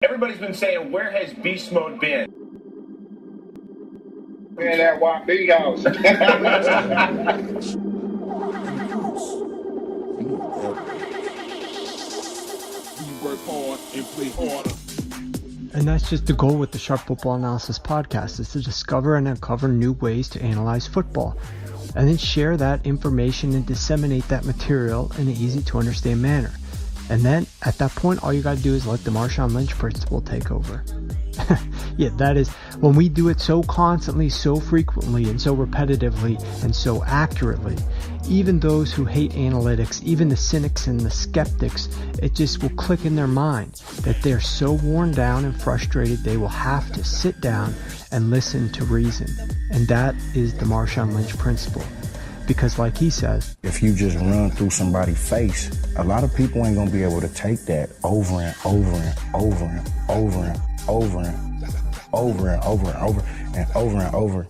Everybody's been saying, where has Beast Mode been? In that YB house. Work hard and play harder. And that's just the goal with the Sharp Football Analysis podcast, is to discover and uncover new ways to analyze football, and then share that information and disseminate that material in an easy to understand manner. And then at that point, all you got to do is let the Marshawn Lynch principle take over. Yeah, that is, when we do it so constantly, so frequently, and so repetitively, and so accurately, even those who hate analytics, even the cynics and the skeptics, it just will click in their mind that they're so worn down and frustrated they will have to sit down and listen to reason. And that is the Marshawn Lynch principle. Because like he says, if you just run through somebody's face, a lot of people ain't gonna be able to take that over and over and over and over and over and over and over and over and over and over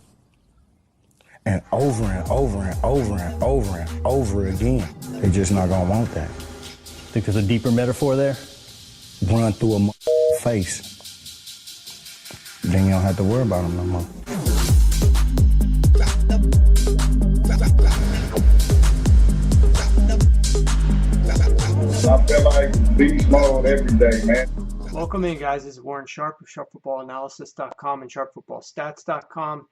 and over and over and over and over and over again. They're just not gonna want that. Think there's a deeper metaphor there? Run through a face, then you don't have to worry about them no more. I feel like beast mode every day, man. welcome in, guys. This is Warren Sharp of SharpFootballAnalysis.com and SharpFootballStats.com.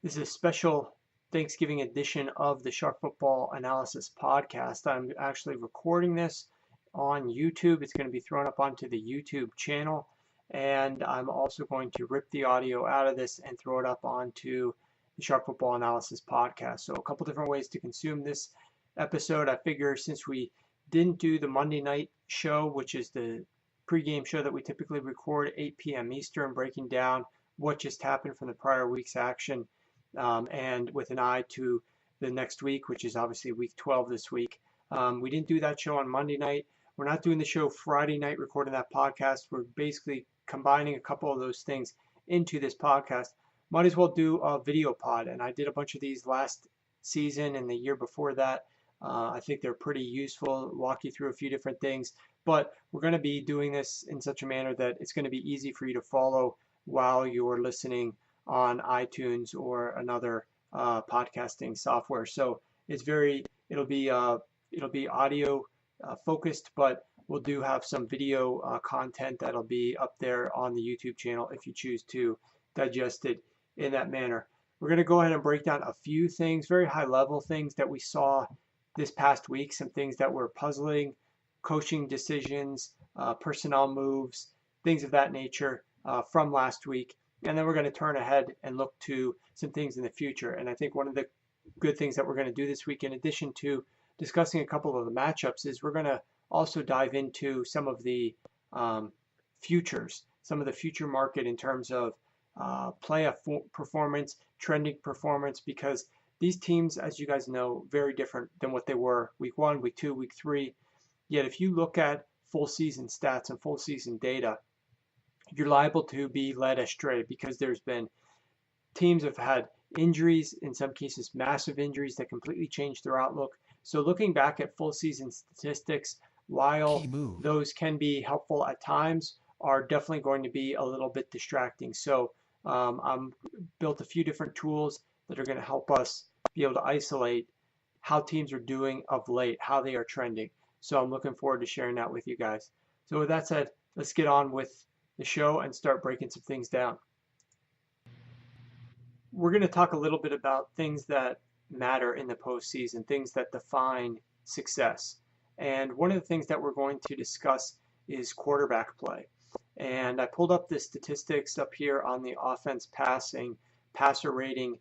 This is a special Thanksgiving edition of the Sharp Football Analysis podcast. I'm actually recording this on YouTube. It's going to be thrown up onto the YouTube channel, and I'm also going to rip the audio out of this and throw it up onto the Sharp Football Analysis podcast. So a couple different ways to consume this episode. I figure since we didn't do the Monday night show, which is the pregame show that we typically record at 8 p.m. Eastern, breaking down what just happened from the prior week's action, and with an eye to the next week, which is obviously week 12 this week. We didn't do that show on Monday night. We're not doing the show Friday night, recording that podcast. We're basically combining a couple of those things into this podcast. Might as well do a video pod, and I did a bunch of these last season and the year before that. I think they're pretty useful, walk you through a few different things, but we're going to be doing this in such a manner that it's going to be easy for you to follow while you're listening on iTunes or another podcasting software. So it'll be audio focused, but we'll do have some video content that'll be up there on the YouTube channel if you choose to digest it in that manner. We're going to go ahead and break down a few things, very high level things that we saw this past week, some things that were puzzling, coaching decisions, personnel moves, things of that nature from last week. And then we're going to turn ahead and look to some things in the future. And I think one of the good things that we're going to do this week, in addition to discussing a couple of the matchups, is we're going to also dive into some of the futures, some of the future market in terms of playoff performance, trending performance, because these teams, as you guys know, very different than what they were week 1, week 2, week 3. Yet if you look at full season stats and full season data, you're liable to be led astray, because there's been teams have had injuries, in some cases massive injuries that completely changed their outlook. So looking back at full season statistics, while those can be helpful at times, are definitely going to be a little bit distracting. So I'm built a few different tools that are going to help us be able to isolate how teams are doing of late, how they are trending. So I'm looking forward to sharing that with you guys. So with that said, let's get on with the show and start breaking some things down. We're going to talk a little bit about things that matter in the postseason, things that define success. And one of the things that we're going to discuss is quarterback play. And I pulled up the statistics up here on the offense passer rating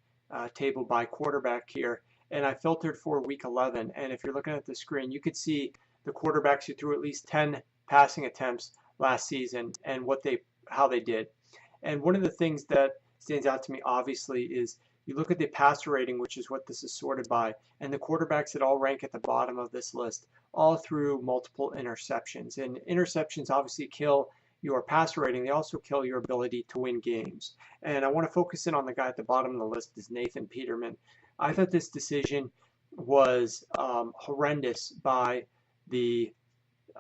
table by quarterback here, and I filtered for week 11. And if you're looking at the screen, you could see the quarterbacks who threw at least 10 passing attempts last season and how they did. And one of the things that stands out to me, obviously, is you look at the passer rating, which is what this is sorted by, and the quarterbacks that all rank at the bottom of this list all threw multiple interceptions. And interceptions obviously kill your passer rating. They also kill your ability to win games. And I want to focus in on the guy at the bottom of the list, is Nathan Peterman. I thought this decision was horrendous by the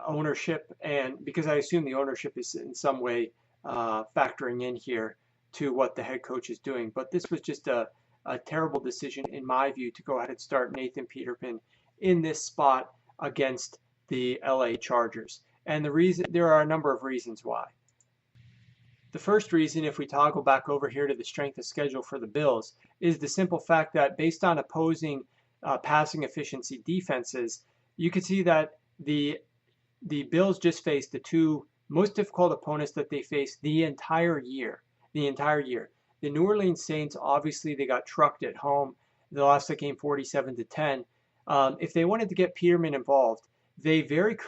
ownership, and because I assume the ownership is in some way factoring in here to what the head coach is doing. But this was just a terrible decision, in my view, to go ahead and start Nathan Peterman in this spot against the LA Chargers. And there are a number of reasons why. The first reason, if we toggle back over here to the strength of schedule for the Bills, is the simple fact that based on opposing passing efficiency defenses, you can see that the Bills just faced the two most difficult opponents that they faced the entire year. The New Orleans Saints, obviously, they got trucked at home. They lost that game 47-10. If they wanted to get Peterman involved, they very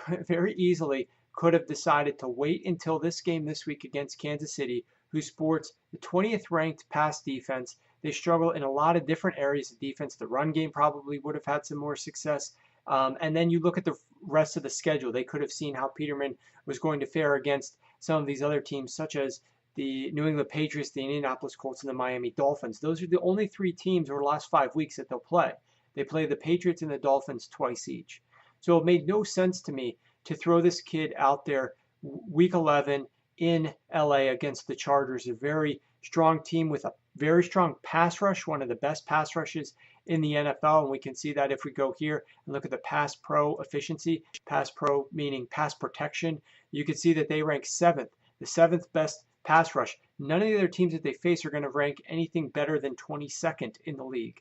easily could have decided to wait until this game this week against Kansas City, who sports the 20th ranked pass defense. They struggle in a lot of different areas of defense. The run game probably would have had some more success. And then you look at the rest of the schedule. They could have seen how Peterman was going to fare against some of these other teams, such as the New England Patriots, the Indianapolis Colts, and the Miami Dolphins. Those are the only three teams over the last 5 weeks that they'll play. They play the Patriots and the Dolphins twice each. So it made no sense to me to throw this kid out there week 11 in LA against the Chargers, a very strong team with a very strong pass rush, one of the best pass rushes in the NFL. And we can see that if we go here and look at the pass pro efficiency, pass pro meaning pass protection, you can see that they rank 7th, the 7th best pass rush. None of the other teams that they face are going to rank anything better than 22nd in the league.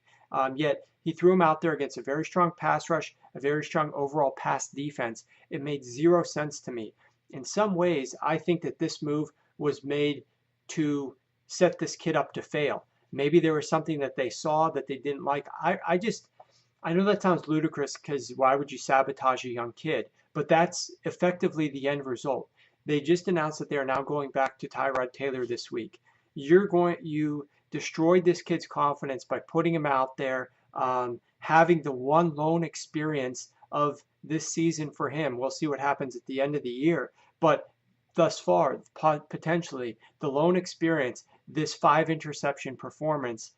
Yet he threw him out there against a very strong pass rush, a very strong overall pass defense. It made zero sense to me. In some ways, I think that this move was made to set this kid up to fail. Maybe there was something that they saw that they didn't like. I know that sounds ludicrous, because why would you sabotage a young kid? But that's effectively the end result. They just announced that they are now going back to Tyrod Taylor this week. You destroyed this kid's confidence by putting him out there, having the one lone experience of this season for him. We'll see what happens at the end of the year. But thus far, potentially, the lone experience, this 5 interception performance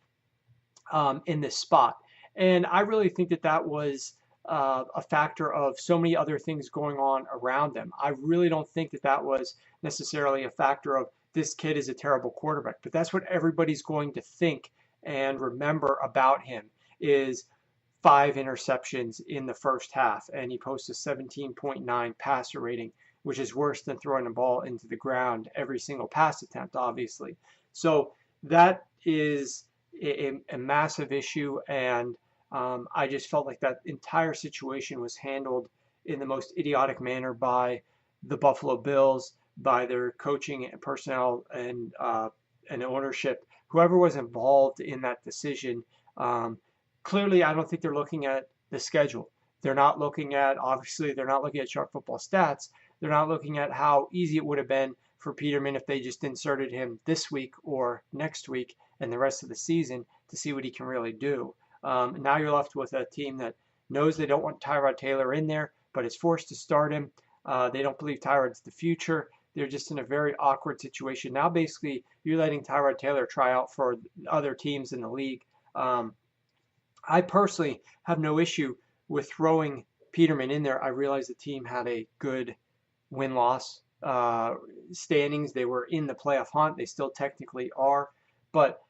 in this spot. And I really think that that was a factor of so many other things going on around them. I really don't think that that was necessarily a factor of this kid is a terrible quarterback, but that's what everybody's going to think and remember about him is 5 interceptions in the first half, and he posts a 17.9 passer rating, which is worse than throwing a ball into the ground every single pass attempt, obviously. So that is a massive issue, and I just felt like that entire situation was handled in the most idiotic manner by the Buffalo Bills, by their coaching and personnel and ownership, whoever was involved in that decision. Clearly, I don't think they're looking at the schedule. They're not looking at Sharp Football Stats. They're not looking at how easy it would have been for Peterman if they just inserted him this week or next week and the rest of the season to see what he can really do. Now you're left with a team that knows they don't want Tyrod Taylor in there, but is forced to start him. They don't believe Tyrod's the future. They're just in a very awkward situation. Now basically you're letting Tyrod Taylor try out for other teams in the league. I personally have no issue with throwing Peterman in there. I realize the team had a good win-loss standings. They were in the playoff hunt. They still technically are, but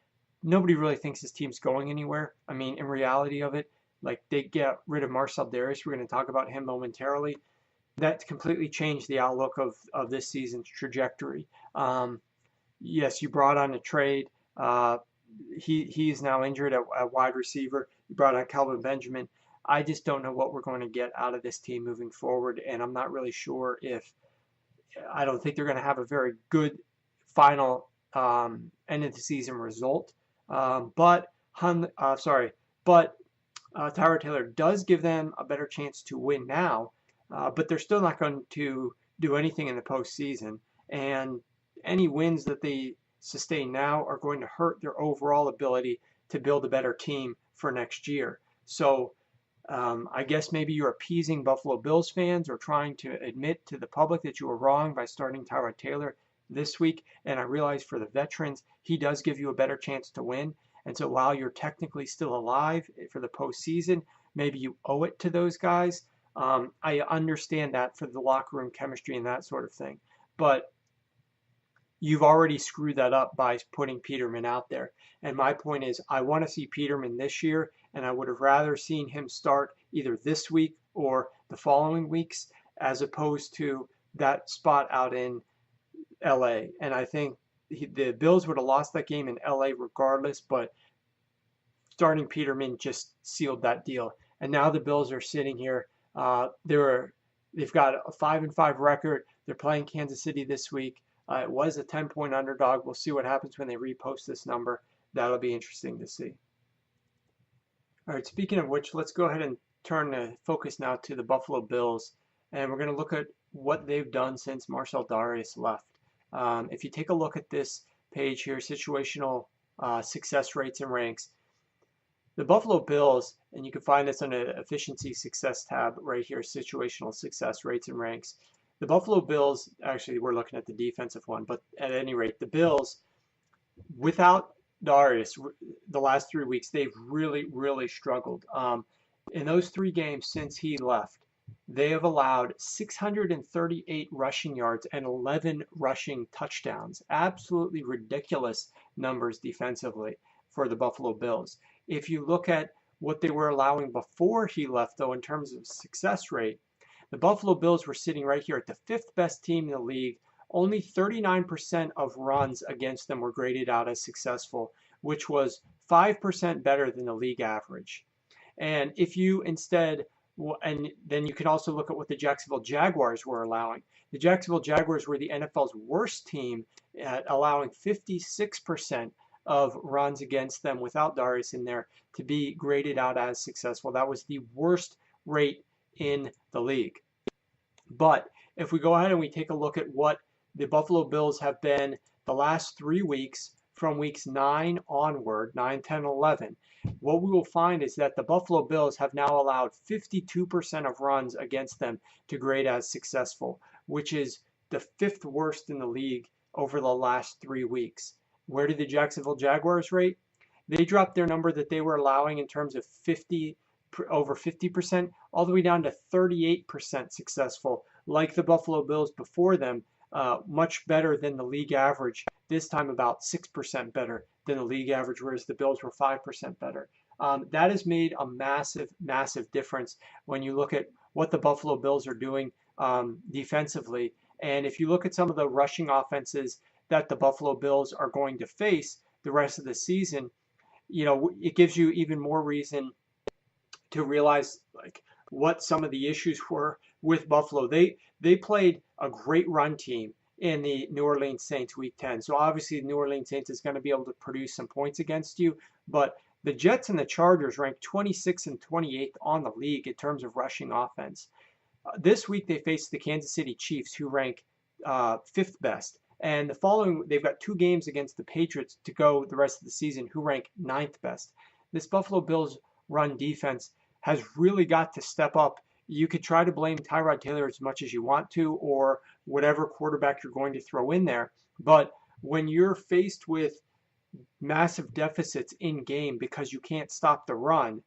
nobody really thinks this team's going anywhere. I mean, in reality of it, like they get rid of Marcel Darius. We're going to talk about him momentarily. That completely changed the outlook of this season's trajectory. Yes, you brought on a trade. He's now injured at wide receiver. You brought on Kelvin Benjamin. I just don't know what we're going to get out of this team moving forward, and I'm not really sure I don't think they're going to have a very good final end of the season result. But Tyrod Taylor does give them a better chance to win now, but they're still not going to do anything in the postseason, and any wins that they sustain now are going to hurt their overall ability to build a better team for next year. So I guess maybe you're appeasing Buffalo Bills fans or trying to admit to the public that you were wrong by starting Tyrod Taylor this week. And I realize for the veterans, he does give you a better chance to win. And so while you're technically still alive for the postseason, maybe you owe it to those guys. I understand that for the locker room chemistry and that sort of thing, but you've already screwed that up by putting Peterman out there. And my point is, I want to see Peterman this year, and I would have rather seen him start either this week or the following weeks, as opposed to that spot out in LA. And I think the Bills would have lost that game in LA regardless, but starting Peterman just sealed that deal. And now the Bills are sitting here. They've got a 5-5 record. They're playing Kansas City this week. It was a 10-point underdog. We'll see what happens when they repost this number. That'll be interesting to see. All right, speaking of which, let's go ahead and turn the focus now to the Buffalo Bills. And we're going to look at what they've done since Marcell Dareus left. If you take a look at this page here, situational success rates and ranks, the Buffalo Bills, and you can find this under the efficiency success tab right here, situational success rates and ranks. The Buffalo Bills, actually we're looking at the defensive one, but at any rate, the Bills, without Dareus, the last 3 weeks, they've really, really struggled. In those 3 games since he left, they have allowed 638 rushing yards and 11 rushing touchdowns. Absolutely ridiculous numbers defensively for the Buffalo Bills. If you look at what they were allowing before he left, though, in terms of success rate, the Buffalo Bills were sitting right here at the 5th best team in the league. Only 39% of runs against them were graded out as successful, which was 5% better than the league average. And if you instead, and then you can also look at what the Jacksonville Jaguars were allowing. The Jacksonville Jaguars were the NFL's worst team at allowing 56% of runs against them without Dareus in there to be graded out as successful. That was the worst rate in the league. But if we go ahead and we take a look at what the Buffalo Bills have been the last 3 weeks, from weeks 9 onward, 9, 10, 11, what we will find is that the Buffalo Bills have now allowed 52% of runs against them to grade as successful, which is the 5th worst in the league over the last 3 weeks. Where did the Jacksonville Jaguars rate? They dropped their number that they were allowing in terms of over 50%, all the way down to 38% successful, like the Buffalo Bills before them, much better than the league average, this time about 6% better than the league average, whereas the Bills were 5% better. That has made a massive, massive difference when you look at what the Buffalo Bills are doing defensively. And if you look at some of the rushing offenses that the Buffalo Bills are going to face the rest of the season, it gives you even more reason to realize like what some of the issues were with Buffalo. They played a great run team in the New Orleans Saints week 10. So obviously the New Orleans Saints is going to be able to produce some points against you, but the Jets and the Chargers ranked 26th and 28th on the league in terms of rushing offense. This week they faced the Kansas City Chiefs, who rank 5th best. And the following, they've got 2 games against the Patriots to go the rest of the season, who rank 9th best. This Buffalo Bills run defense has really got to step up. You could try to blame Tyrod Taylor as much as you want to, or whatever quarterback you're going to throw in there. But when you're faced with massive deficits in game because you can't stop the run,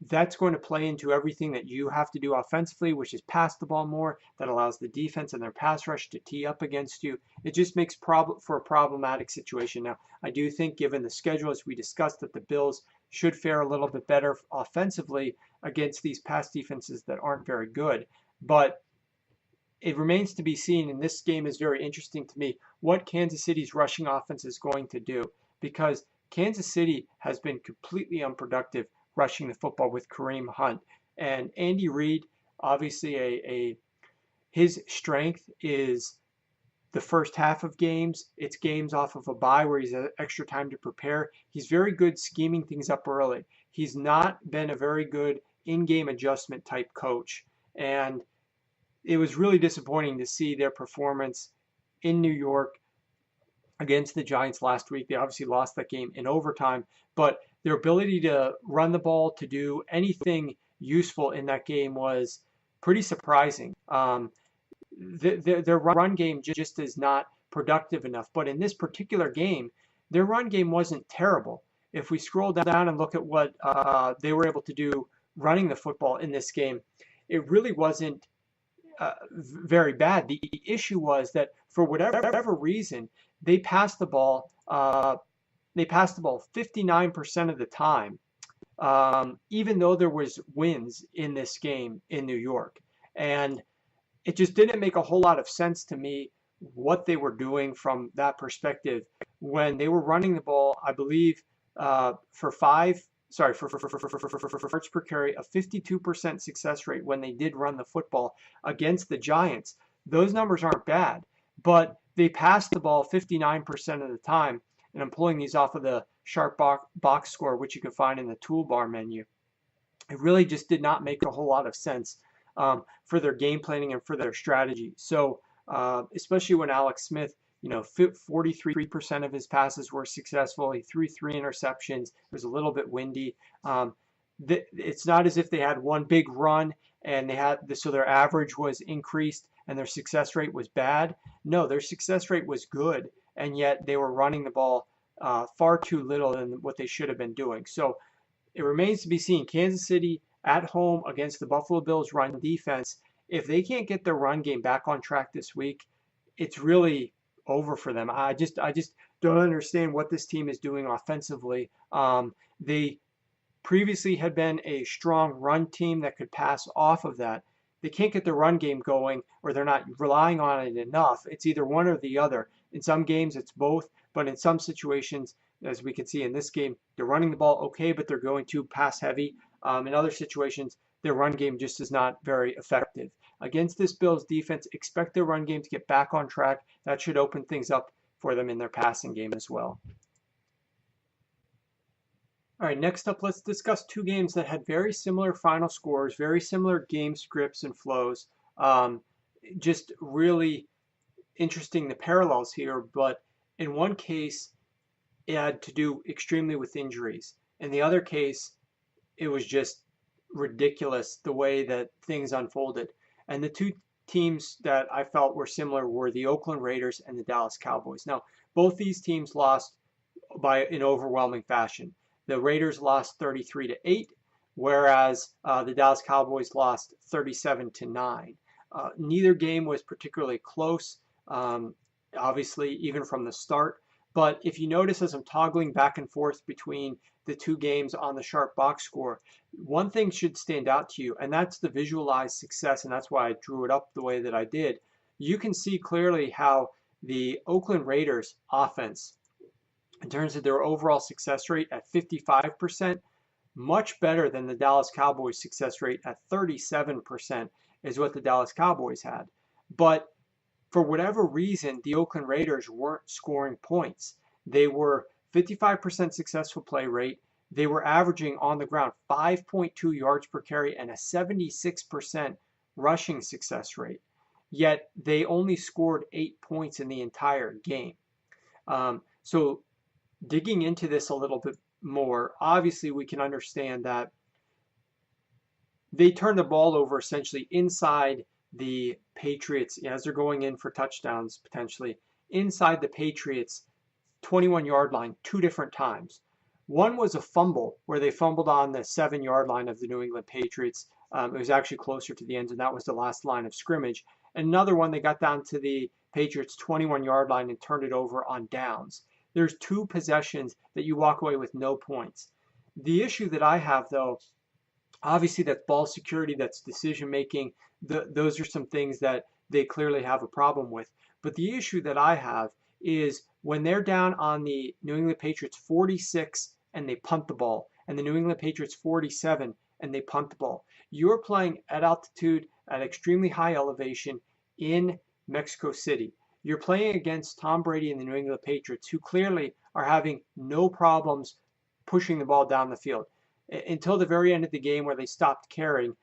that's going to play into everything that you have to do offensively, which is pass the ball more. That allows the defense and their pass rush to tee up against you. It just makes for a problematic situation. Now, I do think, given the schedule as we discussed, that the Bills should fare a little bit better offensively against these pass defenses that aren't very good. But it remains to be seen, and this game is very interesting to me, what Kansas City's rushing offense is going to do, because Kansas City has been completely unproductive rushing the football with Kareem Hunt. And Andy Reid, obviously his strength is the first half of games. It's games off of a bye where he's had extra time to prepare. He's very good scheming things up early. He's not been a very good in-game adjustment type coach. And it was really disappointing to see their performance in New York against the Giants last week. They obviously lost that game in overtime, but their ability to run the ball, to do anything useful in that game was pretty surprising. Their run game just is not productive enough. But in this particular game, their run game wasn't terrible. If we scroll down and look at what they were able to do running the football in this game, it really wasn't very bad. The issue was that for whatever reason, they passed the ball. They passed the ball 59% of the time, even though there was wins in this game in New York, and it just didn't make a whole lot of sense to me what they were doing from that perspective when they were running the ball. I believe for yards per carry, a 52% success rate when they did run the football against the Giants. Those numbers aren't bad, but they passed the ball 59% of the time. And I'm pulling these off of the Sharp box score, which you can find in the toolbar menu. It really just did not make a whole lot of sense for their game planning and for their strategy. So especially when Alex Smith, 43% of his passes were successful. He threw 3 interceptions. It was a little bit windy. It's not as if they had one big run and so their average was increased and their success rate was bad. No, their success rate was good, and yet they were running the ball far too little than what they should have been doing. So it remains to be seen. Kansas City at home against the Buffalo Bills run defense. If they can't get their run game back on track this week, it's really over for them. I just don't understand what this team is doing offensively. They previously had been a strong run team that could pass off of that. They can't get the run game going, or they're not relying on it enough. It's either one or the other. In some games, it's both, but in some situations, as we can see in this game, they're running the ball okay, but they're going too pass heavy. In other situations, their run game just is not very effective. Against this Bills defense, expect their run game to get back on track. That should open things up for them in their passing game as well. All right, next up, let's discuss two games that had very similar final scores, very similar game scripts and flows. Just really interesting, the parallels here, but in one case, it had to do extremely with injuries. In the other case, it was just ridiculous the way that things unfolded. And the two teams that I felt were similar were the Oakland Raiders and the Dallas Cowboys. Now, both these teams lost in overwhelming fashion. The Raiders lost 33-8, whereas the Dallas Cowboys lost 37-9. Neither game was particularly close, obviously, even from the start. But if you notice, as I'm toggling back and forth between the two games on the Sharp box score, one thing should stand out to you, and that's the visualized success, and that's why I drew it up the way that I did. You can see clearly how the Oakland Raiders offense, in terms of their overall success rate at 55%, much better than the Dallas Cowboys success rate at 37% is what the Dallas Cowboys had. But for whatever reason, the Oakland Raiders weren't scoring points. They were 55% successful play rate. They were averaging on the ground 5.2 yards per carry and a 76% rushing success rate. Yet they only scored 8 points in the entire game. So digging into this a little bit more, obviously we can understand that they turned the ball over essentially inside the Patriots, as they're going in for touchdowns potentially, inside the Patriots 21-yard line 2 different times. One was a fumble where they fumbled on the 7-yard line of the New England Patriots. It was actually closer to the end, and that was the last line of scrimmage. Another one, they got down to the Patriots 21-yard line and turned it over on downs. There's 2 possessions that you walk away with no points. The issue that I have, though, obviously that's ball security, that's decision making. Those are some things that they clearly have a problem with. But the issue that I have is when they're down on the New England Patriots 46 and they punt the ball, and the New England Patriots 47 and they punt the ball. You're playing at altitude, at extremely high elevation in Mexico City. You're playing against Tom Brady and the New England Patriots, who clearly are having no problems pushing the ball down the field. Until the very end of the game where they stopped carrying,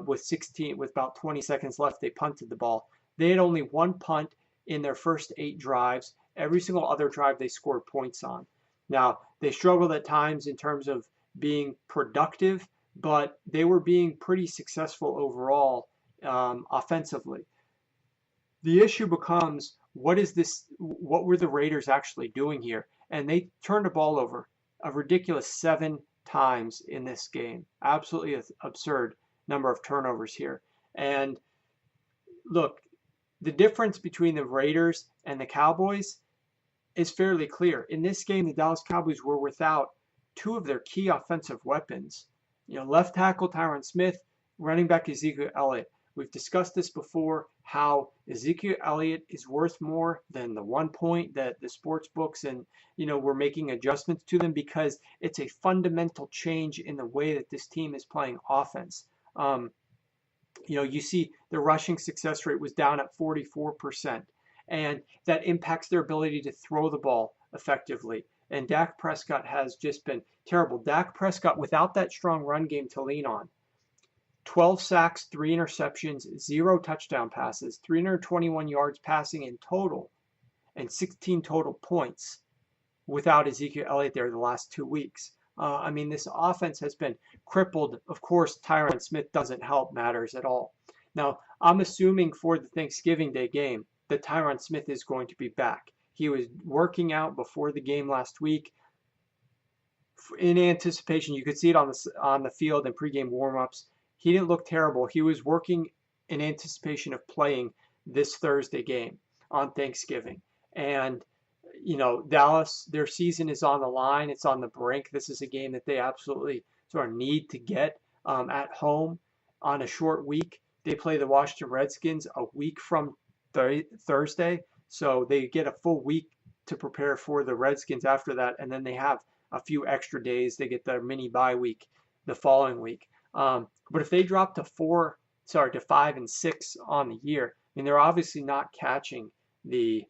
with about 20 seconds left, they punted the ball. They had only 1 punt in their first 8 drives. Every single other drive they scored points on. Now, they struggled at times in terms of being productive, but they were being pretty successful overall offensively. The issue becomes, what were the Raiders actually doing here? And they turned the ball over a ridiculous 7 times in this game. Absolutely absurd number of turnovers here. And look, the difference between the Raiders and the Cowboys is fairly clear. In this game, the Dallas Cowboys were without two of their key offensive weapons. Left tackle Tyron Smith, running back Ezekiel Elliott. We've discussed this before, how Ezekiel Elliott is worth more than the 1 point that the sports books and, we're making adjustments to them because it's a fundamental change in the way that this team is playing offense. You see the rushing success rate was down at 44%, and that impacts their ability to throw the ball effectively. And Dak Prescott has just been terrible. Dak Prescott, without that strong run game to lean on, 12 sacks, 3 interceptions, 0 touchdown passes, 321 yards passing in total, and 16 total points without Ezekiel Elliott there the last 2 weeks. This offense has been crippled. Of course, Tyron Smith doesn't help matters at all. Now, I'm assuming for the Thanksgiving Day game that Tyron Smith is going to be back. He was working out before the game last week in anticipation. You could see it on the field in pregame warmups. He didn't look terrible. He was working in anticipation of playing this Thursday game on Thanksgiving. And, Dallas, their season is on the line. It's on the brink. This is a game that they absolutely sort of need to get at home on a short week. They play the Washington Redskins a week from Thursday. So they get a full week to prepare for the Redskins after that. And then they have a few extra days. They get their mini bye week the following week. But if they drop to 5-6 on the year, they're obviously not catching the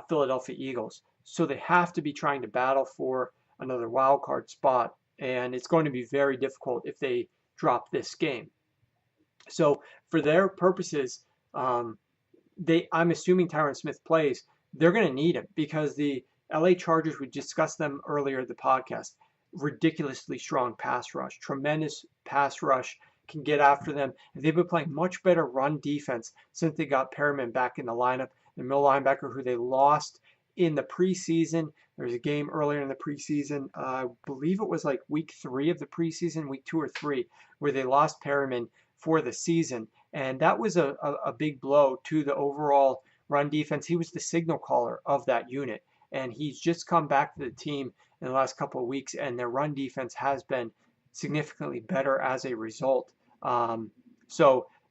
Philadelphia Eagles. So they have to be trying to battle for another wild card spot. And it's going to be very difficult if they drop this game. So for their purposes, I'm assuming Tyron Smith plays. They're going to need him because the LA Chargers, we discussed them earlier in the podcast, ridiculously strong pass rush, tremendous pass rush, can get after them. And they've been playing much better run defense since they got Perriman back in the lineup, the middle linebacker who they lost in the preseason. There was a game earlier in the preseason, I believe it was like week 3 of the preseason, week 2 or 3, where they lost Perriman for the season. And that was a big blow to the overall run defense. He was the signal caller of that unit. And he's just come back to the team in the last couple of weeks, and their run defense has been significantly better as a result.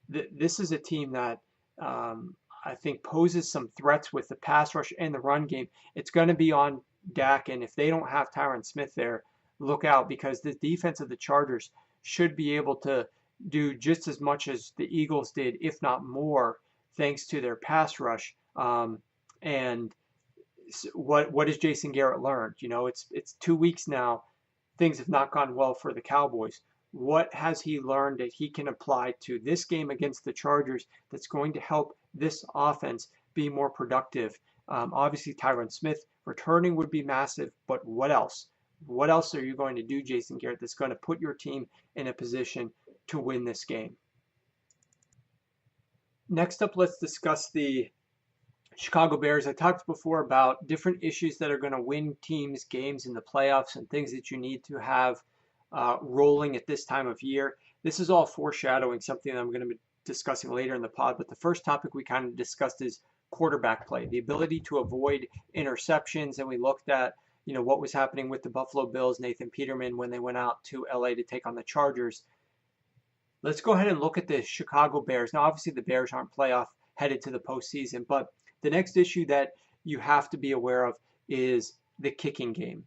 This is a team that I think poses some threats with the pass rush and the run game. It's going to be on Dak, and if they don't have Tyron Smith there, look out, because the defense of the Chargers should be able to do just as much as the Eagles did, if not more, thanks to their pass rush. And what has Jason Garrett learned? It's 2 weeks now. Things have not gone well for the Cowboys. What has he learned that he can apply to this game against the Chargers that's going to help this offense be more productive? Obviously, Tyron Smith returning would be massive, but what else? What else are you going to do, Jason Garrett, that's going to put your team in a position to win this game? Next up, let's discuss the Chicago Bears. I talked before about different issues that are going to win teams games in the playoffs and things that you need to have rolling at this time of year. This is all foreshadowing something that I'm going to be discussing later in the pod, but the first topic we kind of discussed is quarterback play, the ability to avoid interceptions, and we looked at what was happening with the Buffalo Bills, Nathan Peterman, when they went out to LA to take on the Chargers. Let's go ahead and look at the Chicago Bears. Now, obviously, the Bears aren't playoff headed to the postseason, but the next issue that you have to be aware of is the kicking game.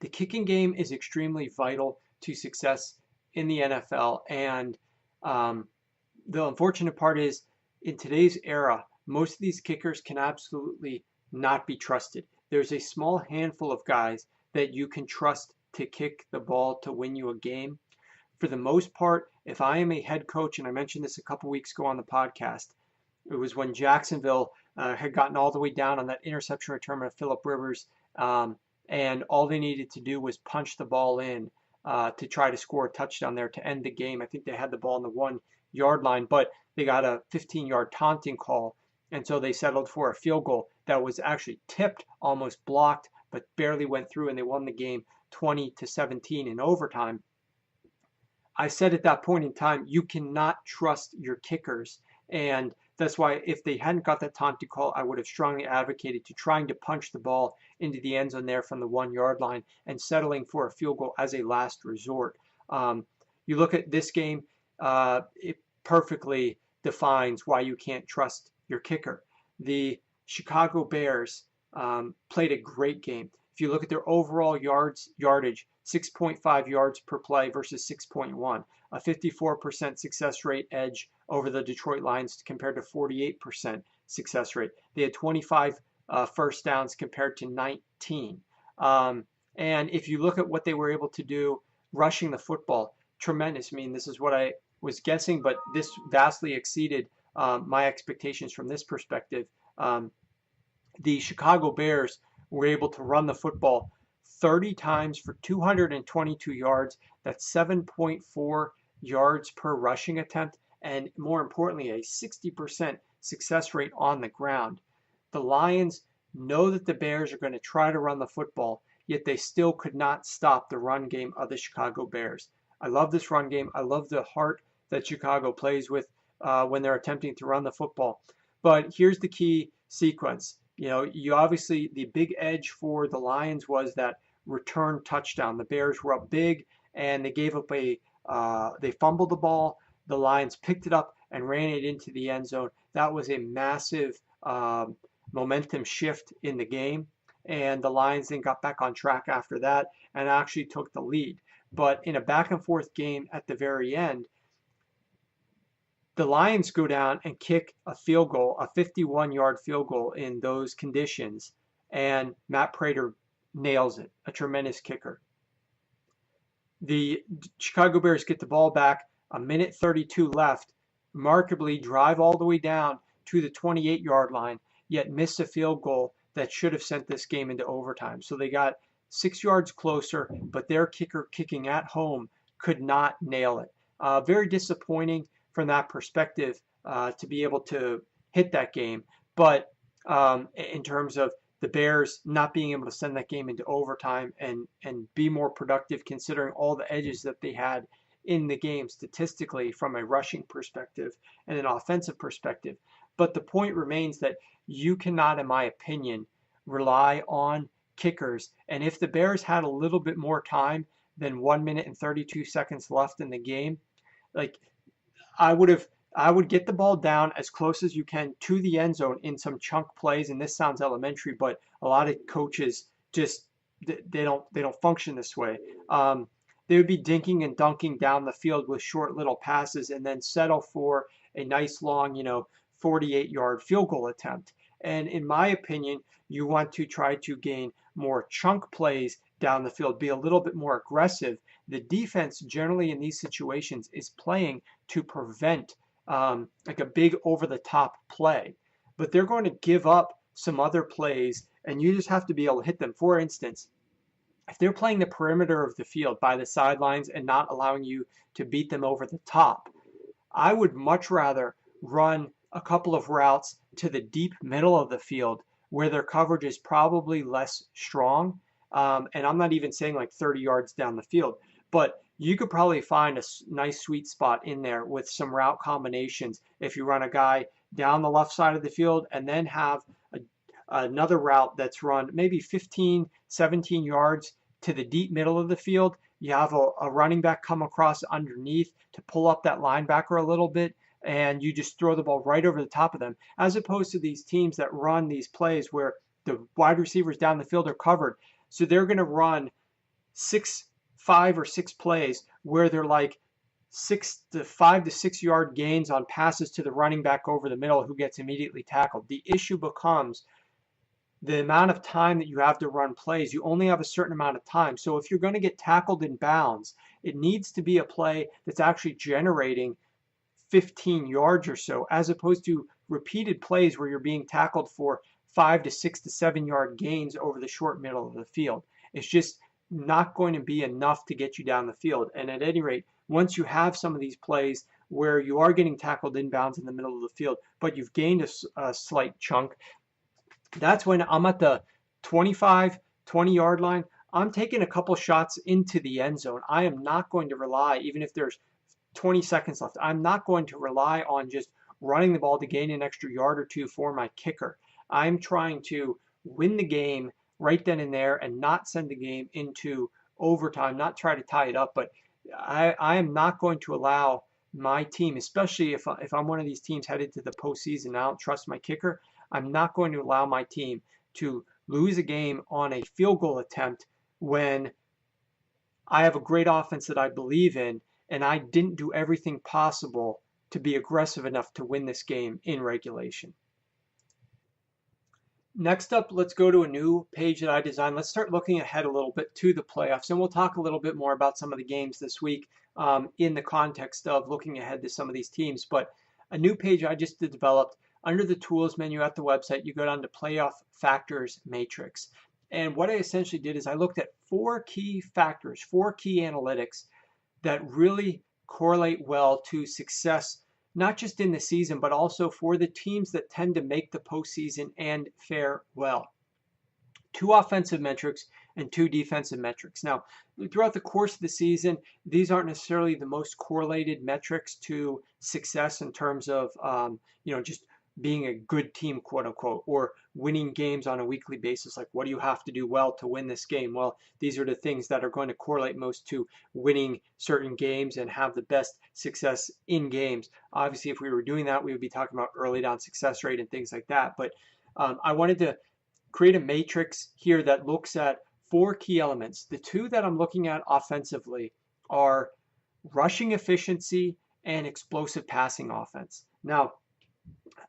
The kicking game is extremely vital to success in the NFL, and the unfortunate part is, in today's era, most of these kickers can absolutely not be trusted. There's a small handful of guys that you can trust to kick the ball to win you a game. For the most part, if I am a head coach, and I mentioned this a couple weeks ago on the podcast, it was when Jacksonville had gotten all the way down on that interception return of Phillip Rivers, and all they needed to do was punch the ball in to try to score a touchdown there to end the game. I think they had the ball on the 1 yard line, but they got a 15-yard taunting call, and so they settled for a field goal that was actually tipped, almost blocked, but barely went through, and they won the game 20-17 in overtime. I said at that point in time, you cannot trust your kickers. And that's why if they hadn't got that Tonti call, I would have strongly advocated to trying to punch the ball into the end zone there from the 1 yard line and settling for a field goal as a last resort. You look at this game, it perfectly defines why you can't trust your kicker. The Chicago Bears played a great game. If you look at their overall yardage, 6.5 yards per play versus 6.1, a 54% success rate edge over the Detroit Lions compared to 48% success rate. They had 25 first downs compared to 19. And if you look at what they were able to do rushing the football, tremendous. I mean, this is what I was guessing, but this vastly exceeded my expectations from this perspective. The Chicago Bears were able to run the football 30 times for 222 yards. That's 7.4 yards per rushing attempt, and more importantly, a 60% success rate on the ground. The Lions know that the Bears are going to try to run the football, yet they still could not stop the run game of the Chicago Bears. I love this run game. I love the heart that Chicago plays with when they're attempting to run the football. But here's the key sequence. You obviously, the big edge for the Lions was that return touchdown. The Bears were up big and they gave up they fumbled the ball. The Lions picked it up and ran it into the end zone. That was a massive momentum shift in the game. And the Lions then got back on track after that and actually took the lead. But in a back and forth game at the very end, the Lions go down and kick a field goal, a 51-yard field goal in those conditions, and Matt Prater nails it, a tremendous kicker. The Chicago Bears get the ball back, a minute 32 left, remarkably drive all the way down to the 28-yard line, yet miss a field goal that should have sent this game into overtime. So they got 6 yards closer, but their kicker kicking at home could not nail it. Very disappointing from that perspective to be able to hit that game. But in terms of the Bears not being able to send that game into overtime and be more productive considering all the edges that they had in the game statistically from a rushing perspective and an offensive perspective. But the point remains that you cannot, in my opinion, rely on kickers. And if the Bears had a little bit more time than 1 minute and 32 seconds left in the game, I would get the ball down as close as you can to the end zone in some chunk plays. And this sounds elementary, but a lot of coaches just they don't function this way. They would be dinking and dunking down the field with short little passes and then settle for a nice long, 48-yard field goal attempt. And in my opinion, you want to try to gain more chunk plays down the field, be a little bit more aggressive. The defense generally in these situations is playing to prevent like a big over-the-top play. But they're going to give up some other plays, and you just have to be able to hit them. For instance, if they're playing the perimeter of the field by the sidelines and not allowing you to beat them over the top, I would much rather run a couple of routes to the deep middle of the field where their coverage is probably less strong. And I'm not even saying like 30 yards down the field, but you could probably find a nice sweet spot in there with some route combinations if you run a guy down the left side of the field and then have another route that's run maybe 15, 17 yards to the deep middle of the field. You have a running back come across underneath to pull up that linebacker a little bit, and you just throw the ball right over the top of them, as opposed to these teams that run these plays where the wide receivers down the field are covered. So they're going to run 5 or 6 plays where they're like 5 to 6 yard gains on passes to the running back over the middle who gets immediately tackled. The issue becomes the amount of time that you have to run plays. You only have a certain amount of time. So if you're going to get tackled in bounds, it needs to be a play that's actually generating 15 yards or so, as opposed to repeated plays where you're being tackled for 5 to 6 to 7 yard gains over the short middle of the field. It's just not going to be enough to get you down the field. And at any rate, once you have some of these plays where you are getting tackled inbounds in the middle of the field, but you've gained a slight chunk, that's when I'm at the 25, 20 yard line. I'm taking a couple shots into the end zone. I am not going to rely, even if there's 20 seconds left, I'm not going to rely on just running the ball to gain an extra yard or two for my kicker. I'm trying to win the game right then and there and not send the game into overtime, not try to tie it up. But I am not going to allow my team, especially if I'm one of these teams headed to the postseason and I don't trust my kicker, I'm not going to allow my team to lose a game on a field goal attempt when I have a great offense that I believe in and I didn't do everything possible to be aggressive enough to win this game in regulation. Next up, let's go to a new page that I designed. Let's start looking ahead a little bit to the playoffs, and we'll talk a little bit more about some of the games this week in the context of looking ahead to some of these teams. But a new page I just developed under the tools menu at the website, you go down to Playoff Factors Matrix. And what I essentially did is I looked at 4 key factors, 4 key analytics that really correlate well to success, not just in the season, but also for the teams that tend to make the postseason and fare well. 2 offensive metrics and 2 defensive metrics. Now, throughout the course of the season, these aren't necessarily the most correlated metrics to success in terms of, just being a good team, quote unquote, or winning games on a weekly basis. Like, what do you have to do well to win this game? Well, these are the things that are going to correlate most to winning certain games and have the best success in games. Obviously, if we were doing that, we would be talking about early down success rate and things like that. But I wanted to create a matrix here that looks at 4 key elements. The 2 that I'm looking at offensively are rushing efficiency and explosive passing offense. Now,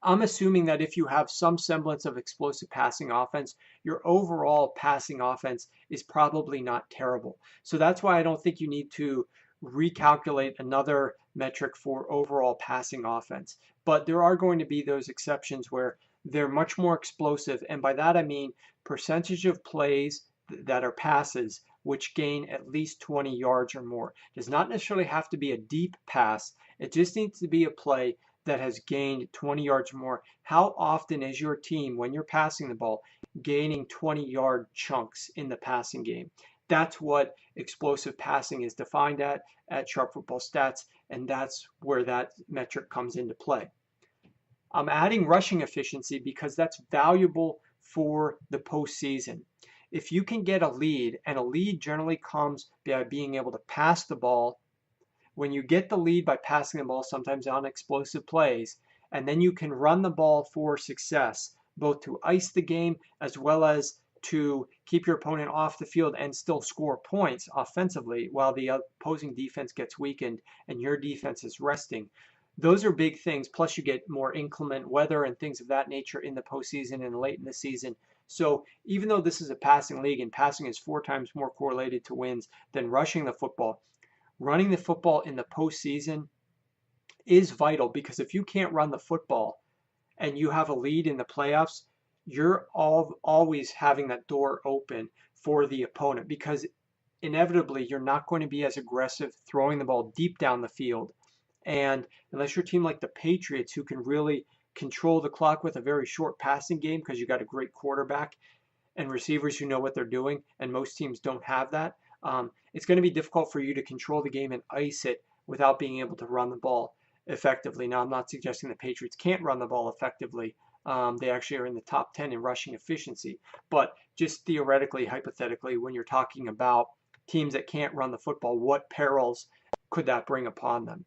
I'm assuming that if you have some semblance of explosive passing offense, your overall passing offense is probably not terrible. So that's why I don't think you need to recalculate another metric for overall passing offense. But there are going to be those exceptions where they're much more explosive. And by that I mean percentage of plays that are passes which gain at least 20 yards or more. It does not necessarily have to be a deep pass. It just needs to be a play that has gained 20 yards or more. How often is your team, when you're passing the ball, gaining 20-yard chunks in the passing game? That's what explosive passing is defined at Sharp Football Stats, and that's where that metric comes into play. I'm adding rushing efficiency because that's valuable for the postseason. If you can get a lead, and a lead generally comes by being able to pass the ball, when you get the lead by passing the ball, sometimes on explosive plays, and then you can run the ball for success, both to ice the game as well as to keep your opponent off the field and still score points offensively while the opposing defense gets weakened and your defense is resting. Those are big things. Plus, you get more inclement weather and things of that nature in the postseason and late in the season. So even though this is a passing league and passing is 4 times more correlated to wins than rushing the football, running the football in the postseason is vital, because if you can't run the football and you have a lead in the playoffs, you're always having that door open for the opponent, because inevitably you're not going to be as aggressive throwing the ball deep down the field. And unless you're a team like the Patriots, who can really control the clock with a very short passing game because you got a great quarterback and receivers who know what they're doing, and most teams don't have that, it's going to be difficult for you to control the game and ice it without being able to run the ball effectively. Now, I'm not suggesting the Patriots can't run the ball effectively. They actually are in the top 10 in rushing efficiency. But just theoretically, hypothetically, when you're talking about teams that can't run the football, what perils could that bring upon them?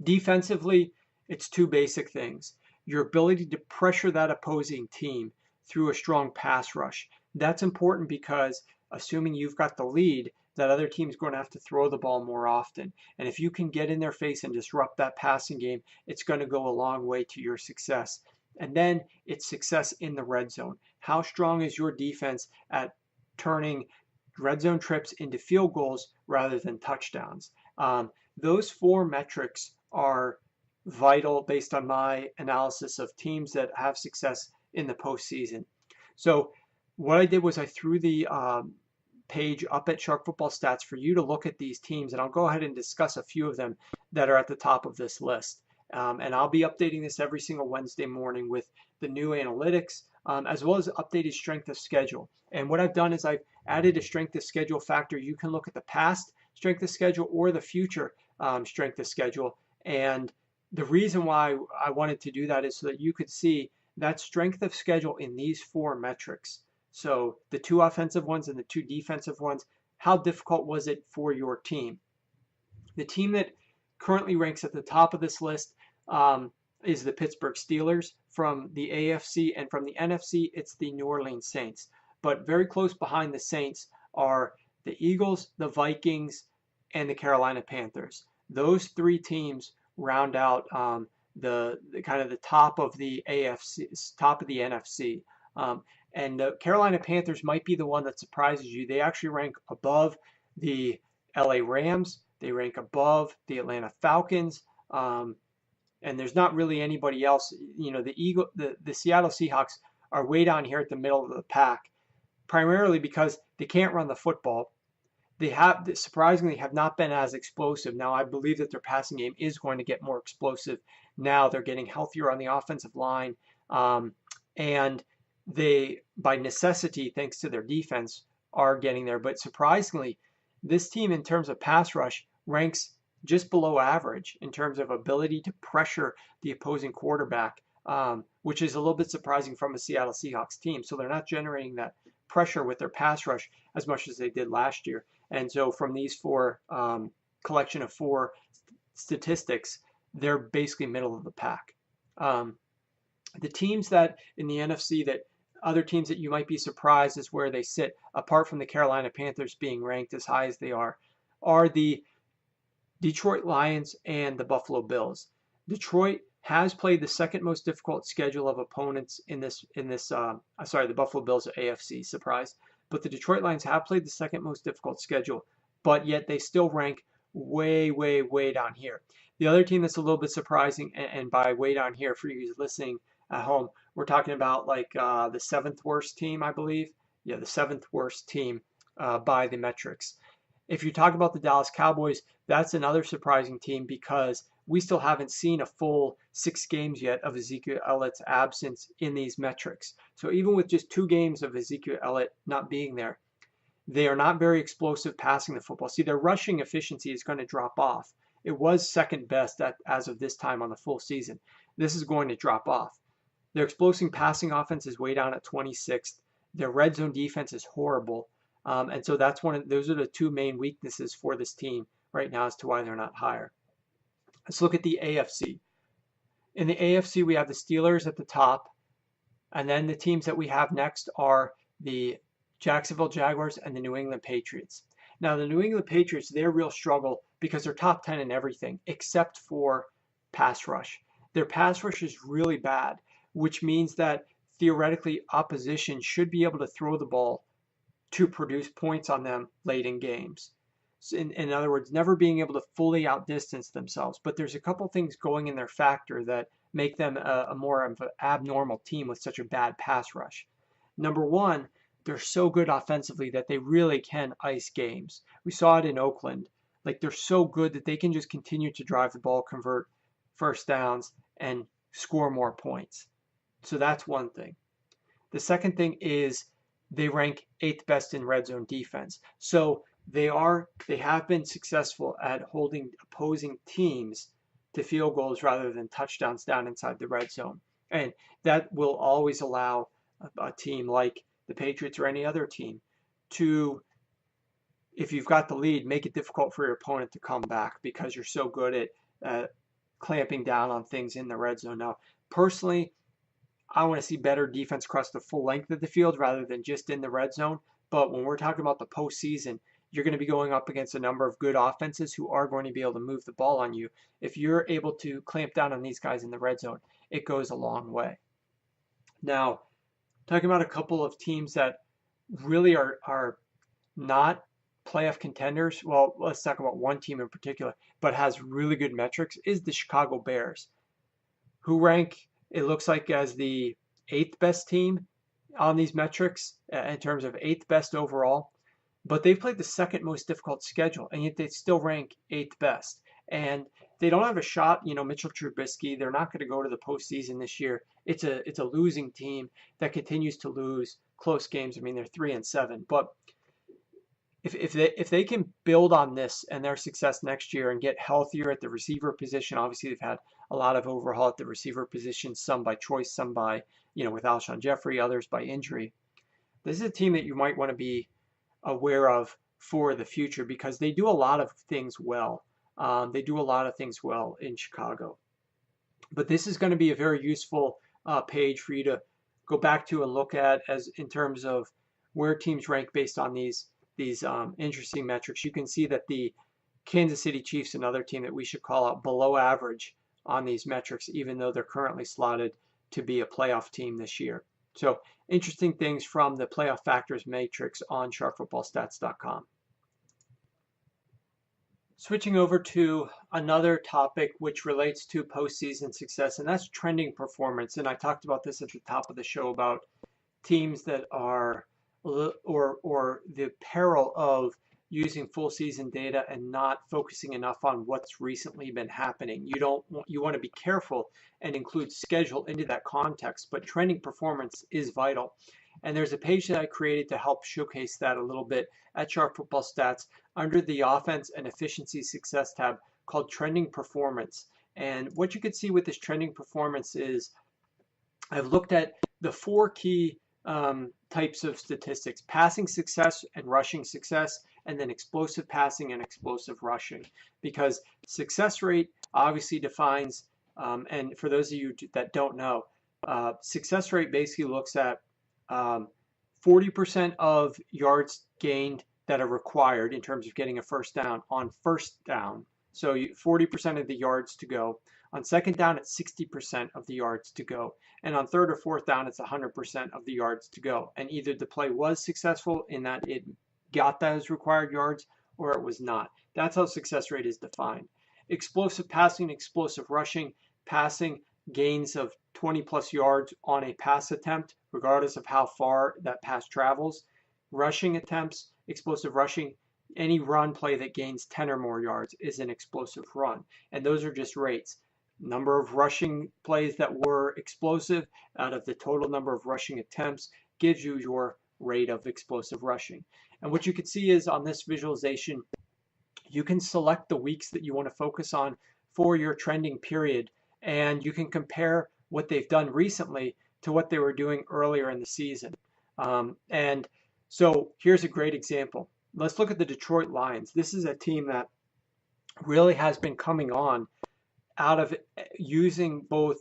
Defensively, it's 2 basic things. Your ability to pressure that opposing team through a strong pass rush. That's important because assuming you've got the lead, that other team's going to have to throw the ball more often. And if you can get in their face and disrupt that passing game, it's going to go a long way to your success. And then it's success in the red zone. How strong is your defense at turning red zone trips into field goals rather than touchdowns? Those 4 metrics are vital based on my analysis of teams that have success in the postseason. So what I did was I threw the page up at Sharp Football Stats for you to look at these teams, and I'll go ahead and discuss a few of them that are at the top of this list. And I'll be updating this every single Wednesday morning with the new analytics, as well as updated strength of schedule. And what I've done is I've added a strength of schedule factor. You can look at the past strength of schedule or the future strength of schedule. And the reason why I wanted to do that is so that you could see that strength of schedule in these 4 metrics. So the 2 offensive ones and the 2 defensive ones, how difficult was it for your team? The team that currently ranks at the top of this list is the Pittsburgh Steelers. From the AFC, and from the NFC, it's the New Orleans Saints. But very close behind the Saints are the Eagles, the Vikings, and the Carolina Panthers. Those 3 teams round out the kind of the top of the AFC, top of the NFC. And the Carolina Panthers might be the one that surprises you. They actually rank above the LA Rams. They rank above the Atlanta Falcons. And there's not really anybody else. You know, the Seattle Seahawks are way down here at the middle of the pack, primarily because they can't run the football. They surprisingly have not been as explosive. Now, I believe that their passing game is going to get more explosive. Now they're getting healthier on the offensive line. And they, by necessity, thanks to their defense, are getting there. But surprisingly, this team in terms of pass rush ranks just below average in terms of ability to pressure the opposing quarterback, which is a little bit surprising from a Seattle Seahawks team. So they're not generating that pressure with their pass rush as much as they did last year. And so from these 4 collection of 4 statistics, they're basically middle of the pack. The teams that in the NFC, that other teams that you might be surprised is where they sit, apart from the Carolina Panthers being ranked as high as they are the Detroit Lions and the Buffalo Bills. Detroit has played the second most difficult schedule of opponents in the Buffalo Bills are AFC, surprise. But the Detroit Lions have played the second most difficult schedule, but yet they still rank way, way, way down here. The other team that's a little bit surprising, and by way down here for you listening at home, we're talking about like the 7th worst team, I believe. Yeah, the 7th worst team by the metrics. If you talk about the Dallas Cowboys, that's another surprising team because we still haven't seen a full 6 games yet of Ezekiel Elliott's absence in these metrics. So even with just 2 games of Ezekiel Elliott not being there, they are not very explosive passing the football. See, their rushing efficiency is going to drop off. It was second best as of this time on the full season. This is going to drop off. Their explosive passing offense is way down at 26th. Their red zone defense is horrible. And so those are the 2 main weaknesses for this team right now as to why they're not higher. Let's look at the AFC. In the AFC, we have the Steelers at the top, and then the teams that we have next are the Jacksonville Jaguars and the New England Patriots. Now, the New England Patriots, their real struggle because they're top 10 in everything except for pass rush. Their pass rush is really bad, which means that theoretically opposition should be able to throw the ball to produce points on them late in games. So in other words, never being able to fully outdistance themselves. But there's a couple things going in their factor that make them a more of an abnormal team with such a bad pass rush. Number one, they're so good offensively that they really can ice games. We saw it in Oakland. Like, they're so good that they can just continue to drive the ball, convert first downs, and score more points. So that's one thing. The second thing is they rank 8th best in red zone defense. So they have been successful at holding opposing teams to field goals rather than touchdowns down inside the red zone. And that will always allow a team like the Patriots or any other team to, if you've got the lead, make it difficult for your opponent to come back because you're so good at clamping down on things in the red zone. Now, personally, I want to see better defense across the full length of the field rather than just in the red zone. But when we're talking about the postseason, you're going to be going up against a number of good offenses who are going to be able to move the ball on you. If you're able to clamp down on these guys in the red zone, it goes a long way. Now, talking about a couple of teams that really are not playoff contenders. Well, let's talk about one team in particular, but has really good metrics, is the Chicago Bears, who rank, it looks like, as the 8th best team on these metrics in terms of 8th best overall. But they've played the second most difficult schedule, and yet they still rank 8th best. And they don't have a shot. Mitchell Trubisky, they're not going to go to the postseason this year. It's a losing team that continues to lose close games. I mean, they're 3-7, but if they can build on this and their success next year and get healthier at the receiver position, obviously they've had a lot of overhaul at the receiver position, some by choice, some by, with Alshon Jeffrey, others by injury. This is a team that you might want to be aware of for the future because they do a lot of things well. They do a lot of things well in Chicago. But this is going to be a very useful page for you to go back to and look at as in terms of where teams rank based on these interesting metrics. You can see that the Kansas City Chiefs, another team that we should call out, below average on these metrics, even though they're currently slotted to be a playoff team this year. So interesting things from the playoff factors matrix on sharpfootballstats.com. Switching over to another topic which relates to postseason success, and that's trending performance. And I talked about this at the top of the show about teams that are or the peril of using full season data and not focusing enough on what's recently been happening. You want to be careful and include schedule into that context, but trending performance is vital. And there's a page that I created to help showcase that a little bit at Sharp Football Stats under the Offense and Efficiency Success tab called Trending Performance. And what you can see with this trending performance is I've looked at the 4 key types of statistics: passing success and rushing success, and then explosive passing and explosive rushing. Because success rate obviously defines, and for those of you that don't know, success rate basically looks at 40% of yards gained that are required in terms of getting a first down on first down. So 40% of the yards to go. On second down, it's 60% of the yards to go. And on third or fourth down, it's 100% of the yards to go. And either the play was successful in that it got those required yards or it was not. That's how success rate is defined. Explosive passing, explosive rushing, passing gains of 20 plus yards on a pass attempt, regardless of how far that pass travels. Rushing attempts, explosive rushing, any run play that gains 10 or more yards is an explosive run. And those are just rates. Number of rushing plays that were explosive out of the total number of rushing attempts gives you your rate of explosive rushing. And what you can see is on this visualization, you can select the weeks that you want to focus on for your trending period, and you can compare what they've done recently to what they were doing earlier in the season. And so here's a great example. Let's look at the Detroit Lions. This is a team that really has been coming on out of using both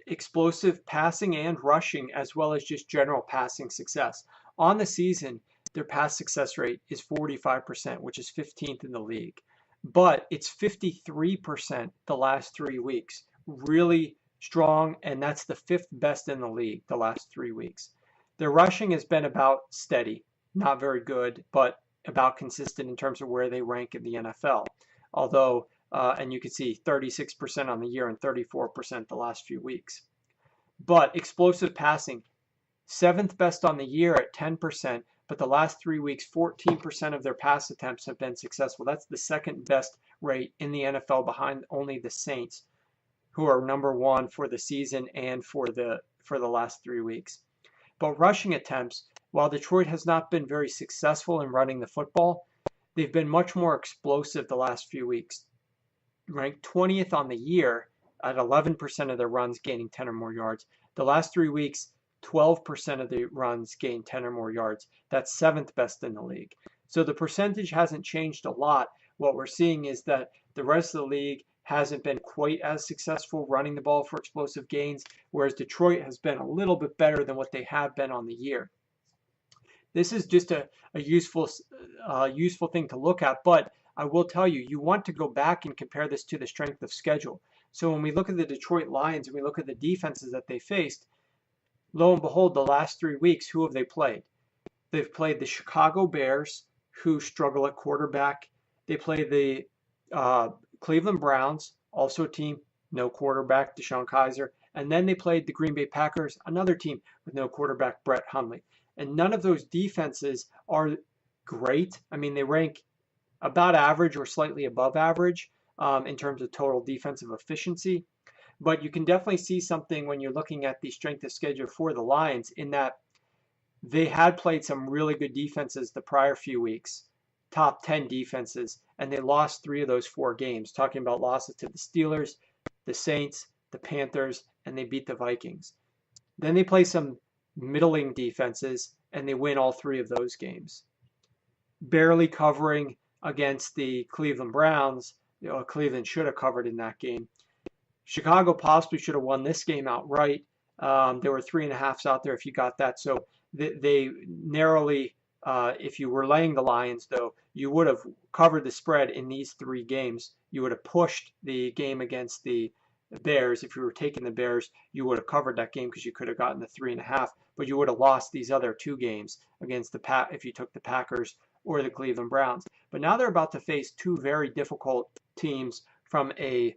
explosive passing and rushing, as well as just general passing success. On the season, their pass success rate is 45%, which is 15th in the league. But it's 53% the last 3 weeks. Really strong, and that's the 5th best in the league the last 3 weeks. Their rushing has been about steady, not very good, but about consistent in terms of where they rank in the NFL. Although, and you can see 36% on the year and 34% the last few weeks. But explosive passing, 7th best on the year at 10%, but the last 3 weeks, 14% of their pass attempts have been successful. That's the 2nd best rate in the NFL, behind only the Saints, who are number 1 for the season and for the last 3 weeks. But rushing attempts, while Detroit has not been very successful in running the football, they've been much more explosive the last few weeks. Ranked 20th on the year at 11% of their runs gaining 10 or more yards. The last 3 weeks, 12% of the runs gained 10 or more yards. That's 7th best in the league. So the percentage hasn't changed a lot. What we're seeing is that the rest of the league hasn't been quite as successful running the ball for explosive gains, whereas Detroit has been a little bit better than what they have been on the year. This is just a useful thing to look at, but I will tell you, you want to go back and compare this to the strength of schedule. So when we look at the Detroit Lions and we look at the defenses that they faced, lo and behold, the last 3 weeks, who have they played? They've played the Chicago Bears, who struggle at quarterback. They play the Cleveland Browns, also a team, no quarterback, Deshaun Kaiser. And then they played the Green Bay Packers, another team with no quarterback, Brett Hundley. And none of those defenses are great. I mean, they rank about average or slightly above average. in terms of total defensive efficiency. But you can definitely see something when you're looking at the strength of schedule for the Lions, in that they had played some really good defenses the prior few weeks, top 10 defenses, and they lost 3 of those 4 games, talking about losses to the Steelers, the Saints, the Panthers, and they beat the Vikings. Then they play some middling defenses, and they win all 3 of those games. Barely covering against the Cleveland Browns. Cleveland should have covered in that game. Chicago possibly should have won this game outright. There were 3.5s out there if you got that. So they narrowly, if you were laying the Lions, though, you would have covered the spread in these 3 games. You would have pushed the game against the Bears. If you were taking the Bears, you would have covered that game because you could have gotten the 3.5, but you would have lost these other 2 games against the if you took the Packers or the Cleveland Browns. But now they're about to face 2 very difficult teams from a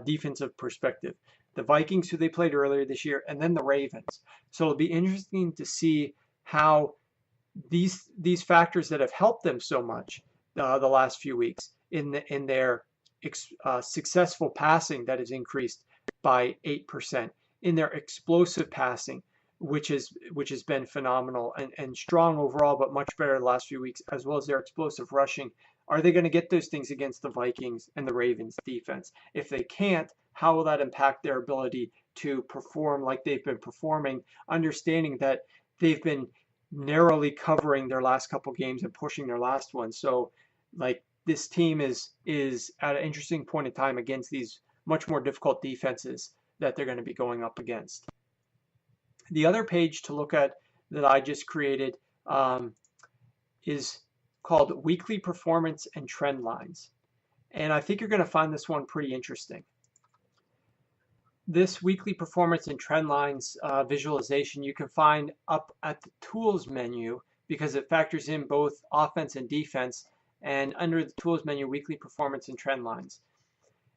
defensive perspective. The Vikings, who they played earlier this year, and then the Ravens. So it'll be interesting to see how these factors that have helped them so much the last few weeks in their successful passing that has increased by 8%, in their explosive passing, which has been phenomenal and strong overall, but much better the last few weeks, as well as their explosive rushing. Are they going to get those things against the Vikings and the Ravens defense? If they can't, how will that impact their ability to perform like they've been performing, understanding that they've been narrowly covering their last couple games and pushing their last one? So, like, this team is at an interesting point in time against these much more difficult defenses that they're going to be going up against. The other page to look at that I just created is called Weekly Performance and Trend Lines. And I think you're going to find this one pretty interesting. This Weekly Performance and Trend Lines visualization you can find up at the Tools menu, because it factors in both offense and defense, and under the Tools menu, Weekly Performance and Trend Lines.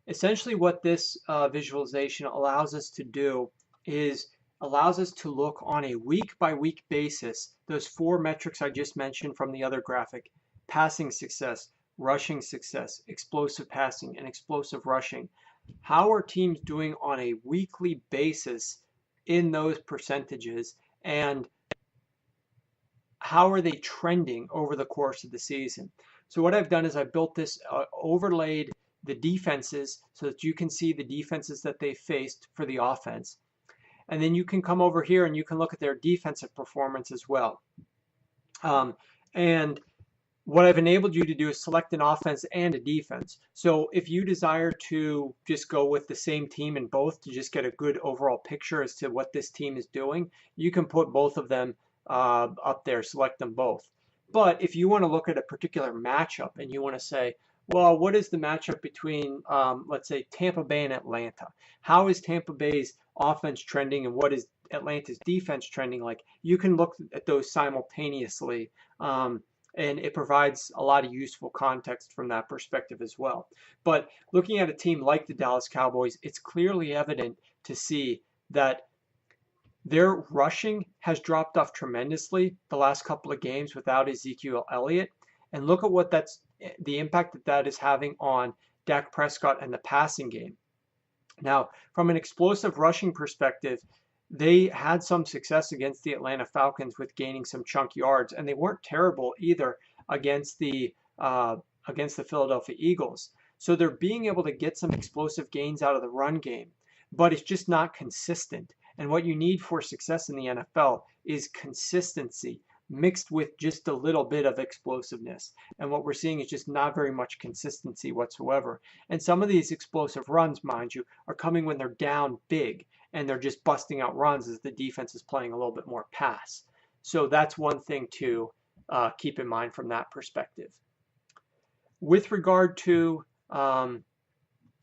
Essentially what this visualization allows us to do is allows us to look on a week-by-week basis, those 4 metrics I just mentioned from the other graphic: passing success, rushing success, explosive passing, and explosive rushing. How are teams doing on a weekly basis in those percentages, and how are they trending over the course of the season? So what I've done is I built this, overlaid the defenses so that you can see the defenses that they faced for the offense. And then you can come over here and you can look at their defensive performance as well. And what I've enabled you to do is select an offense and a defense. So if you desire to just go with the same team in both to just get a good overall picture as to what this team is doing, you can put both of them up there, select them both. But if you want to look at a particular matchup and you want to say, well, what is the matchup between, let's say, Tampa Bay and Atlanta? How is Tampa Bay's offense trending and what is Atlanta's defense trending like? You can look at those simultaneously, and it provides a lot of useful context from that perspective as well. But looking at a team like the Dallas Cowboys, it's clearly evident to see that their rushing has dropped off tremendously the last couple of games without Ezekiel Elliott. And look at what the impact that is having on Dak Prescott and the passing game. Now, from an explosive rushing perspective, they had some success against the Atlanta Falcons with gaining some chunk yards, and they weren't terrible either against the Philadelphia Eagles. So they're being able to get some explosive gains out of the run game, but it's just not consistent. And what you need for success in the NFL is consistency mixed with just a little bit of explosiveness. And what we're seeing is just not very much consistency whatsoever. And some of these explosive runs, mind you, are coming when they're down big and they're just busting out runs as the defense is playing a little bit more pass. So that's one thing to keep in mind from that perspective. With regard to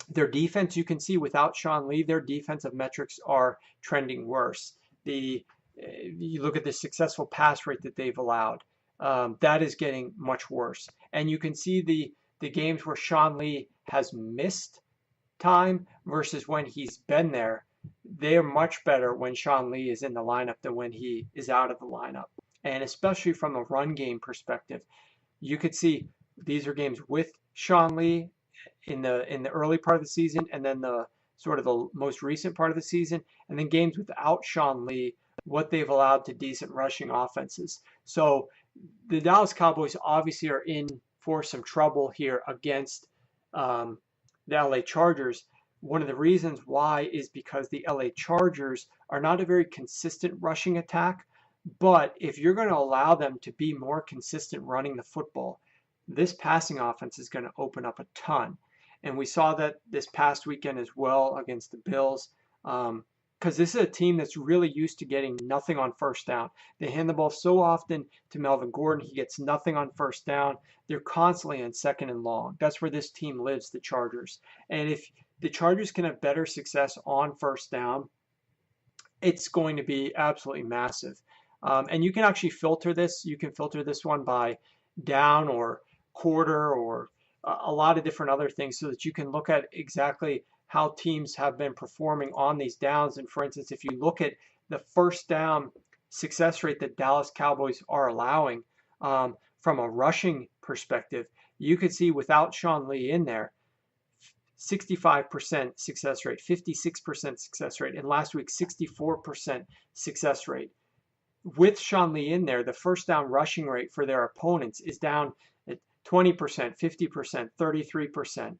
their defense, you can see without Sean Lee, their defensive metrics are trending worse. You look at the successful pass rate that they've allowed. That is getting much worse. And you can see the games where Sean Lee has missed time versus when he's been there. They are much better when Sean Lee is in the lineup than when he is out of the lineup. And especially from a run game perspective, you could see These are games with Sean Lee in the early part of the season, and then the sort of the most recent part of the season, and then games without Sean Lee, what they've allowed to decent rushing offenses. So the Dallas Cowboys obviously are in for some trouble here against the LA Chargers. One of the reasons why is because the LA Chargers are not a very consistent rushing attack, but if you're going to allow them to be more consistent running the football, this passing offense is going to open up a ton. And we saw that this past weekend as well against the Bills, because this is a team that's really used to getting nothing on first down. They hand the ball so often to Melvin Gordon. He gets nothing on first down. They're constantly in second and long. That's where this team lives, the Chargers. And if the Chargers can have better success on first down, it's going to be absolutely massive. And you can actually filter this. You can filter this one by down or quarter or a lot of different other things so that you can look at exactly how teams have been performing on these downs. And for instance, if you look at the first down success rate that Dallas Cowboys are allowing from a rushing perspective, you could see without Sean Lee in there, 65% success rate, 56% success rate, and last week 64% success rate. With Sean Lee in there, the first down rushing rate for their opponents is down at 20%, 50%, 33%,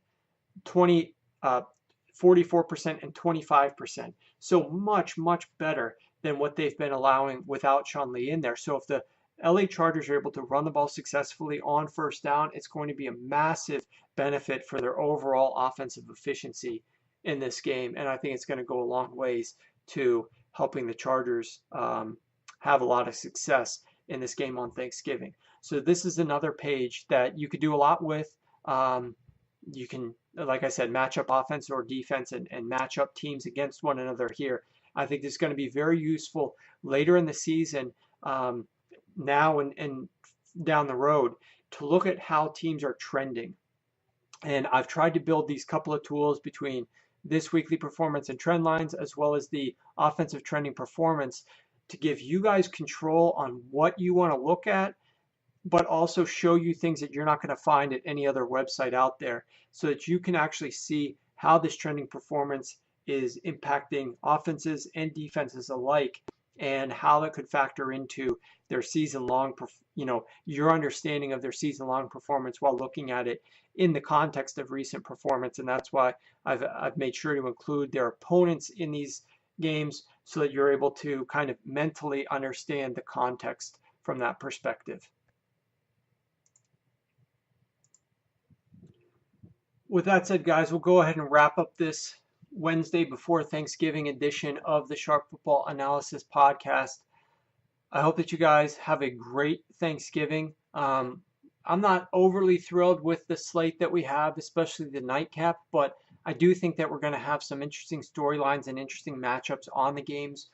44%, and 25%. So much, much better than what they've been allowing without Sean Lee in there. So if the LA Chargers are able to run the ball successfully on first down, it's going to be a massive benefit for their overall offensive efficiency in this game. And I think it's going to go a long ways to helping the Chargers have a lot of success in this game on Thanksgiving. So this is another page that you could do a lot with. You can, like I said, match up offense or defense and match up teams against one another here. I think this is going to be very useful later in the season, now and down the road, to look at how teams are trending. And I've tried to build these couple of tools between this weekly performance and trend lines, as well as the offensive trending performance, to give you guys control on what you want to look at, but also show you things that you're not going to find at any other website out there, so that you can actually see how this trending performance is impacting offenses and defenses alike, and how that could factor into their season-long, your understanding of their season-long performance while looking at it in the context of recent performance. And that's why I've made sure to include their opponents in these games, so that you're able to kind of mentally understand the context from that perspective. With that said, guys, we'll go ahead and wrap up this Wednesday before Thanksgiving edition of the Sharp Football Analysis Podcast. I hope that you guys have a great Thanksgiving. I'm not overly thrilled with the slate that we have, especially the nightcap, but I do think that we're going to have some interesting storylines and interesting matchups on the games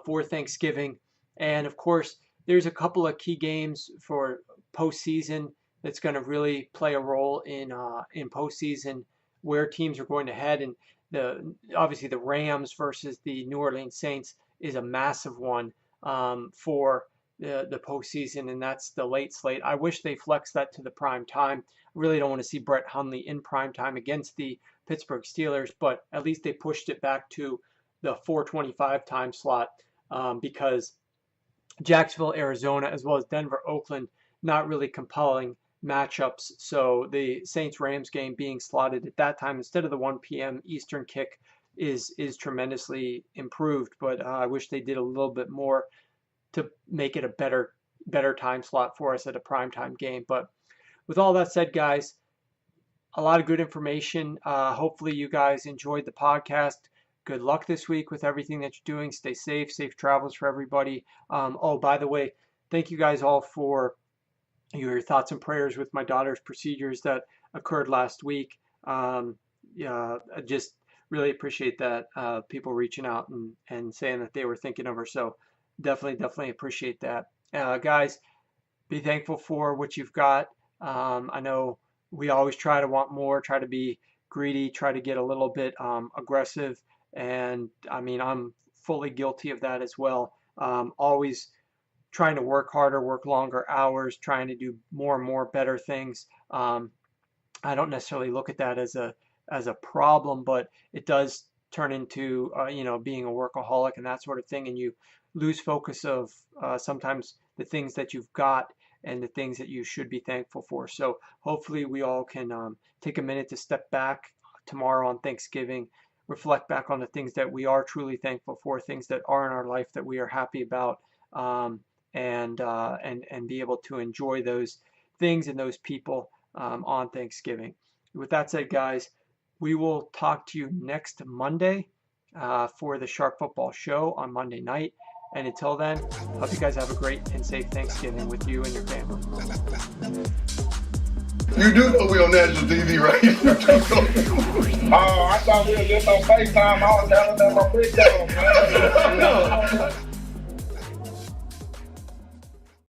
for Thanksgiving. And of course, there's a couple of key games for postseason that's going to really play a role in postseason, where teams are going to head. And obviously the Rams versus the New Orleans Saints is a massive one for the postseason, and that's the late slate. I wish they flexed that to the prime time. I really don't want to see Brett Hundley in prime time against the Pittsburgh Steelers, but at least they pushed it back to the 4:25 time slot, because Jacksonville, Arizona, as well as Denver, Oakland, not really compelling matchups. So the Saints-Rams game being slotted at that time instead of the 1 p.m. Eastern kick is tremendously improved, but I wish they did a little bit more to make it a better time slot for us at a primetime game. But with all that said, guys, a lot of good information. Hopefully you guys enjoyed the podcast. Good luck this week with everything that you're doing. Stay safe. Safe travels for everybody. Oh, by the way, thank you guys all for your thoughts and prayers with my daughter's procedures that occurred last week. I just really appreciate that, people reaching out and saying that they were thinking of her. So definitely appreciate that. Guys, be thankful for what you've got. I know we always try to want more, try to be greedy, try to get a little bit aggressive. And I mean, I'm fully guilty of that as well. Always trying to work harder, work longer hours, trying to do more and more better things. I don't necessarily look at that as a problem, but it does turn into being a workaholic and that sort of thing, and you lose focus of sometimes the things that you've got and the things that you should be thankful for. So hopefully we all can take a minute to step back tomorrow on Thanksgiving, reflect back on the things that we are truly thankful for, things that are in our life that we are happy about, and be able to enjoy those things and those people on Thanksgiving. With that said, guys, we will talk to you next Monday for the Sharp Football Show on Monday night. And until then, hope you guys have a great and safe Thanksgiving with you and your family. You do know we on national TV, right? Oh, I thought we were just on FaceTime. I was telling them my big dog, man.